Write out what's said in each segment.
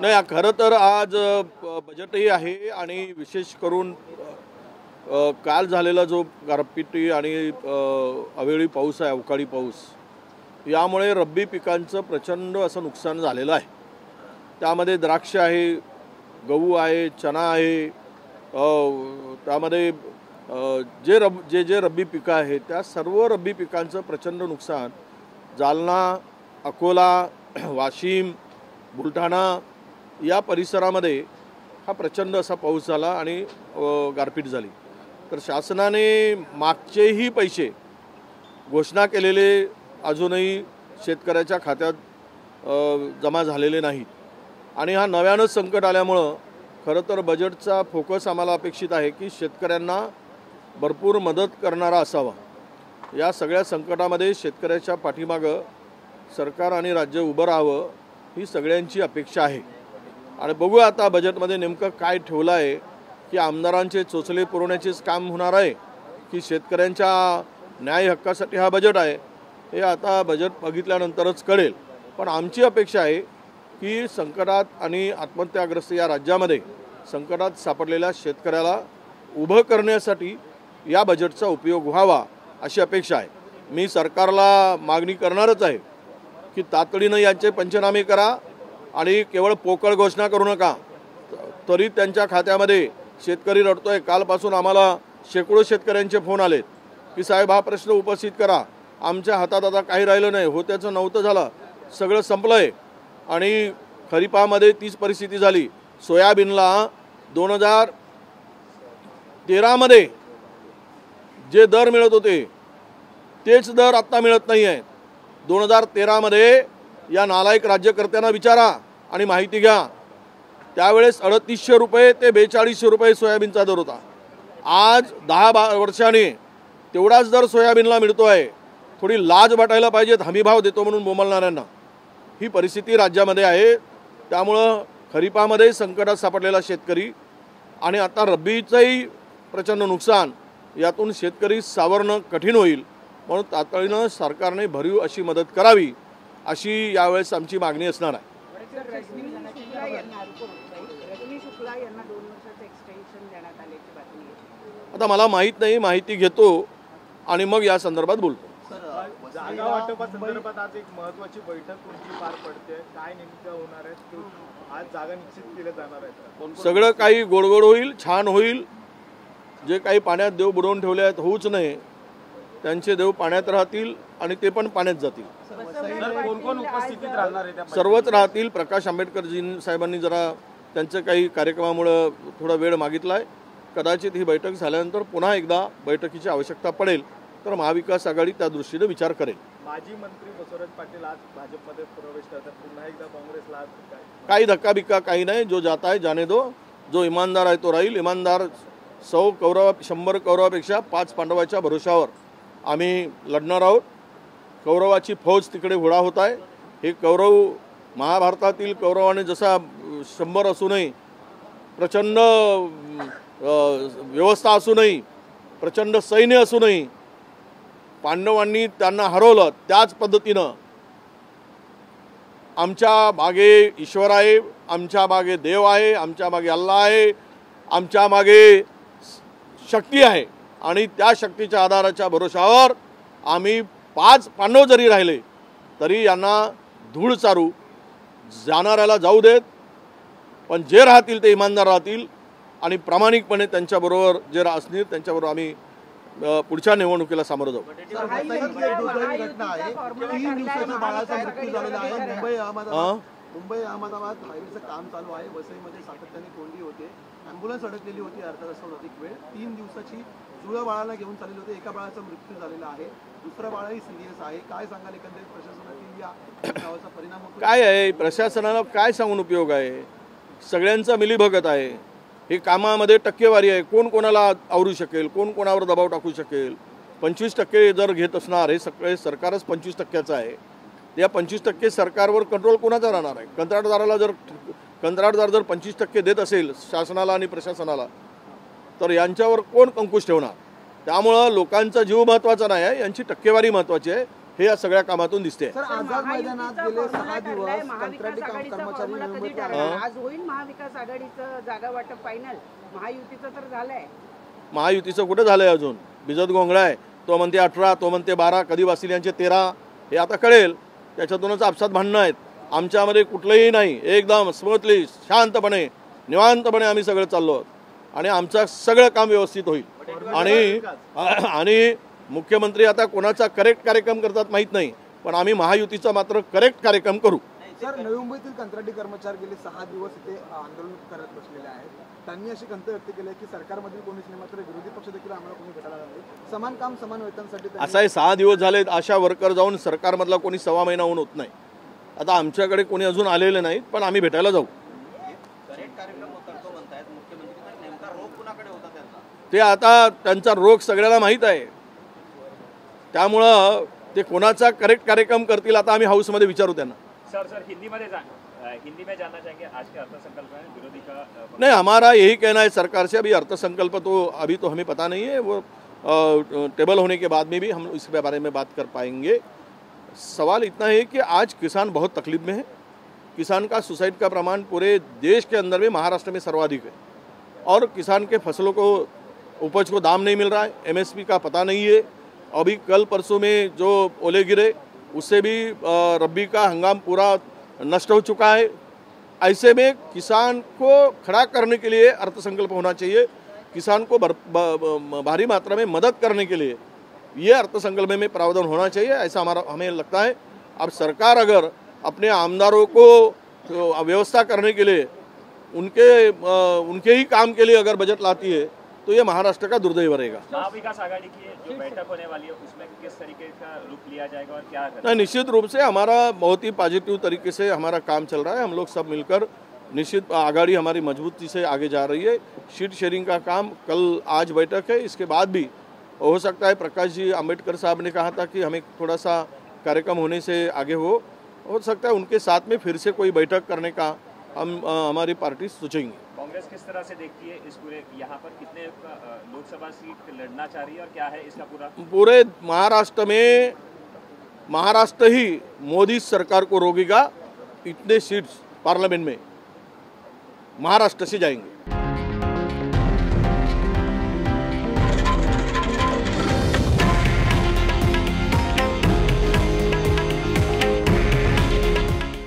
नाही, खरं तर आज बजेटही आहे आणि विशेष करून काल झालेला जो गारपीट आणि अवेळी पाऊस आहे, अवकाळी पाऊस, यामुळे रब्बी पिकांचं प्रचंड असं नुकसान झालेलं आहे। त्यामध्ये द्राक्ष आहे, गहू आहे, चना आहे, त्यामध्ये जे रब्बी पिकं आहेत त्या सर्व रब्बी पिकांचं प्रचंड नुकसान जालना, अकोला, वाशिम, बुलढाणा या परिसरामध्ये हा प्रचंड असा पाऊस झाला आणि गारपीट झाली। तर शासनाने मागचेही पैसे घोषणा केलेले अजूनही शेतकऱ्याच्या खात्यात जमा झालेले नाहीत आणि हा नव्यानं संकट आल्यामुळं खरं तर बजेटचा फोकस आम्हाला अपेक्षित आहे की शेतकऱ्यांना भरपूर मदत करणारा असावा। या सगळ्या संकटामध्ये शेतकऱ्याच्या पाठीमागं सरकार आणि राज्य उभं राहावं ही सगळ्यांची अपेक्षा आहे। आणि बघू आता बजेटमध्ये नेमकं काय ठेवलं आहे की आमदारांचे चोचले पुरवण्याचेच काम होणार आहे की शेतकऱ्यांच्या न्याय हक्कासाठी हा बजेट आहे, हे आता बजेट बघितल्यानंतरच कळेल। पण आमची अपेक्षा आहे की संकटात आणि आत्महत्याग्रस्त या राज्यामध्ये संकटात सापडलेल्या शेतकऱ्याला उभं करण्यासाठी या बजेटचा उपयोग व्हावा अशी अपेक्षा आहे। मी सरकारला मागणी करणारच आहे की तातडीनं यांचे पंचनामे करा आणि केवळ पोकळ घोषणा करू नका। तरी त्यांच्या खात्यामध्ये शेतकरी रडतोय। कालपासून आम्हाला शेकडो शेतकऱ्यांचे फोन आलेत की साहेब हा प्रश्न उपस्थित करा, आमच्या हातात आता काही राहिलं नाही, होत्याचं नव्हतं झालं, सगळं संपलंय। आणि खरीपामध्ये तीच परिस्थिती झाली। सोयाबीनला 2013 मध्ये जे दर मिळत होते तेच दर आता मिळत नाही आहे। 2013 मध्ये या नालायक राज्यकर्त्यांना विचारा आणि माहिती घ्या, त्यावेळेस 3800 रुपये ते 4200 रुपये सोयाबीनचा दर होता। आज 10 वर्षांनी तेवढाच दर सोयाबीनला मिळतो आहे। थोडी लाज वाटायला पाहिजे हमीभाव देतो म्हणून बोंबलणाऱ्यांना। ही परिस्थिती राज्यामध्ये आहे। त्यामुळं खरीपामध्ये संकटात सापडलेला शेतकरी आणि आता रब्बीचंही प्रचंड नुकसान, यातून शेतकरी सावरणं कठीण होईल। म्हणून तातडीनं सरकारने भरीव अशी मदत करावी अशी यावेळेस आमची मागणी असणार आहे। आता मला माहीत नाही, माहिती घेतो आणि मग या संदर्भात बोलतो। जागा वाटपासंदर्भात आज एक महत्त्वाची बैठक कोणती पार पडते, काय नेमकं होणार आहे, आज जागा निश्चित केल्या जाणार आहेत? सगळं काही गोडगोड होईल, छान होईल। जे काही पाण्यात देव बुडवून ठेवले आहेत होऊच नये, त्यांचे देव पाण्यात राहतील आणि ते पण पाण्यात जातील। कोण कोण उपस्थितीत राहणार आहे? सर्वच राहतील। प्रकाश आंबेडकर साहेबांनी जरा त्यांचं काही कार्यक्रमामुळे थोडा वेळ मागितलाय। कदाचित ही बैठक झाल्यानंतर पुन्हा एकदा बैठकीची आवश्यकता पडेल तर महाविकास आघाडी त्या दृष्टीने विचार करेल। माजी मंत्री बसवराज पाटील आज भाजपमध्ये प्रवेश करतात, पुन्हा एकदा काँग्रेसला काही धक्का बिक्का काही नाही। जो जाता है जाने दो, जो ईमानदार आहे तो राहील। ईमानदार 100 कौरवापेक्षा 5 पांडवाच्या भरोशावर आम्ही लढणार आहोत। कौरवाची फौज तिकडे घोडा होत आहे। हे कौरव महाभारतातील कौरवाने जसा 100 असूनही, प्रचंड व्यवस्था असूनही, प्रचंड सैन्य असूनही पांडवांनी त्यांना हरवलं, त्याच पद्धतीनं आमच्या मागे ईश्वर आहे, आमच्या मागे देव आहे, आमच्या मागे अल्लाह आहे, आमच्या मागे शक्ती आहे आणि त्या शक्तीच्या आधाराच्या भरोशावर आम्ही 5 पांडव जरी राहिले तरी यांना धूळ चारू, जाणाऱ्याला जाऊ देत। पण जे राहतील ते इमानदार राहतील आणि प्रामाणिकपणे त्यांच्याबरोबर जे असतील त्यांच्याबरोबर आम्ही पुढच्या निवडणुकीला सामोरं जाऊ। मुंबई अहमदाबाद हायवेचं काम चालू आहे। वसईमध्ये सातत्याने कोंडी होते, ॲम्ब्युलन्स अडकलेली होती अर्धा तासाहून अधिक वेळ। 3 दिवसाची जुळं बाळाला घेऊन चाललेली होते, एका बाळाचा मृत्यू झालेला आहे, दुसरा बाळही सिरियस आहे। काय सांगाल एकंदरीत प्रशासनातील या नावाचा परिणाम होतो? काय आहे, प्रशासनाला काय सांगून उपयोग आहे? सगळ्यांचा मिलीभगत आहे। हे कामामध्ये टक्केवारी आहे, कोण कोणाला आवरू शकेल, कोण कोणावर दबाव टाकू शकेल। 25% जर घेत असणार, हे सगळे सरकारच 25%चं आहे। या 25% सरकारवर कंट्रोल कोणाचा राहणार आहे? कंत्राटदार जर 25% देत असेल शासनाला आणि प्रशासनाला तर यांच्यावर कोण अंकुश ठेवणार? त्यामुळं लोकांचा जीव महत्त्वाचा नाही आहे, यांची टक्केवारी महत्त्वाची आहे। हे या सगळ्या कामातून दिसते. सर आझाद मैदानात गेले 6 दिवस कंत्राटी कर्मचारी मुंबईत आज होईल महाविकास आघाडीचं जागा वाटप फायनल. महायुतीचं तर झालंय. महायुतीचं कुठं झालंय अजून? बिजत गोंगळा आहे, तो म्हणते 18, तो म्हणते 12, कधी वासिल्यांचे 13, हे आता कळेल. त्याच्यातूनच आपसात भांडणं आहेत. आमच्यामध्ये कुठलंही नाही, एकदम स्मूथली शांतपणे निवांतपणे आम्ही सगळं चाललो आहोत आणि आमचं सगळं काम व्यवस्थित होईल. आणि मुख्यमंत्री आता कोणाचा करेक्ट कार्यक्रम करतात माहीत नाही, पण आम्ही महायुतीचा मात्र करेक्ट कार्यक्रम करू. सर नवी मुंबईतील कंत्राटी कर्मचारी गेले 6 दिवस इथे आंदोलन करत बसलेले आहेत. त्यांनी अशी खंत व्यक्त केली की सरकारमधील कोणीच नाही, मात्र विरोधी पक्ष देखील आम्हाला कोणी भेटायला लागले. समान काम समान वेतनासाठी असं आहे. 6 दिवस झाले अशा वर्कर जाऊन सरकारमधला कोणी 1.25 महिना होऊन होत नाही. आता आमच्याकडे कोणी अजून आलेले नाहीत, पण आम्ही भेटायला जाऊ. ते आता त्यांचा रोग सगळ्याला माहीत आहे, त्यामुळं ते कोणाचा करेक्ट कार्यक्रम करतील आता आम्ही हाऊसमध्ये विचारू त्यांना. सर हिंदी में जानना चाहेंगे आज के अर्थसंकल्प में विरोधी का नहीं, हमारा यही कहना है सरकार से. अभी अर्थसंकल्प तो अभी तो हमें पता नहीं है, वो टेबल होने के बाद में भी हम इसके बारे में बात कर पाएंगे. सवाल इतना है कि आज किसान बहुत तकलीफ में है. किसान का सुसाइड का प्रमाण पूरे देश के अंदर में महाराष्ट्र में सर्वाधिक है और किसान के फसलों को उपज को दाम नहीं मिल रहा है, MSP का पता नहीं है. अभी कल परसों में जो ओले गिरे उससे भी रब्बी का हंगाम पूरा नष्ट हो चुका है. ऐसे में किसान को खड़ा करने के लिए अर्थसंकल्प होना चाहिए. किसान को भारी मात्रा में मदद करने के लिए ये अर्थसंकल्प में प्रावधान होना चाहिए, ऐसा हमें लगता है. अब सरकार अगर अपने आमदारों को व्यवस्था करने के लिए उनके ही काम के लिए अगर बजट लाती है तो ये महाराष्ट्र का दुर्दैव रहेगा. महाविकास आघाड़ी की जो बैठक होने वाली है उसमें किस तरीके का रुख लिया जाएगा और क्या करना? नहीं, निश्चित रूप से हमारा बहुत ही पॉजिटिव तरीके से हमारा काम चल रहा है. हम लोग सब मिलकर निश्चित आघाड़ी हमारी मजबूती से आगे जा रही है. शीट शेयरिंग का काम कल आज बैठक है, इसके बाद भी हो सकता है. प्रकाश जी आम्बेडकर साहब ने कहा था कि हमें थोड़ा सा कार्यक्रम होने से आगे हो सकता है उनके साथ में फिर से कोई बैठक करने का हमारी पार्टी सोचेंगे. कांग्रेस किस तरह से देखती है इस पूरे, यहाँ पर कितने लोकसभा सीट लड़ना चाह रही है और क्या है इसका पूरे महाराष्ट्र में? महाराष्ट्र ही मोदी सरकार को रोकेगा. इतने सीट्स पार्लियामेंट में महाराष्ट्र से जाएंगे.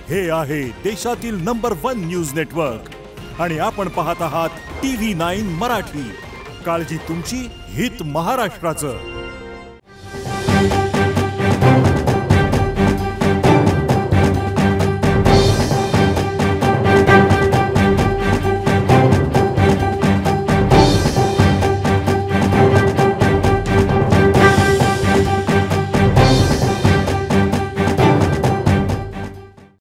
हे आहे देशातील नंबर 1 न्यूज नेटवर्क आणि आपण पाहत आहात TV9 मराठी. काळजी तुमची, हित महाराष्ट्राचं.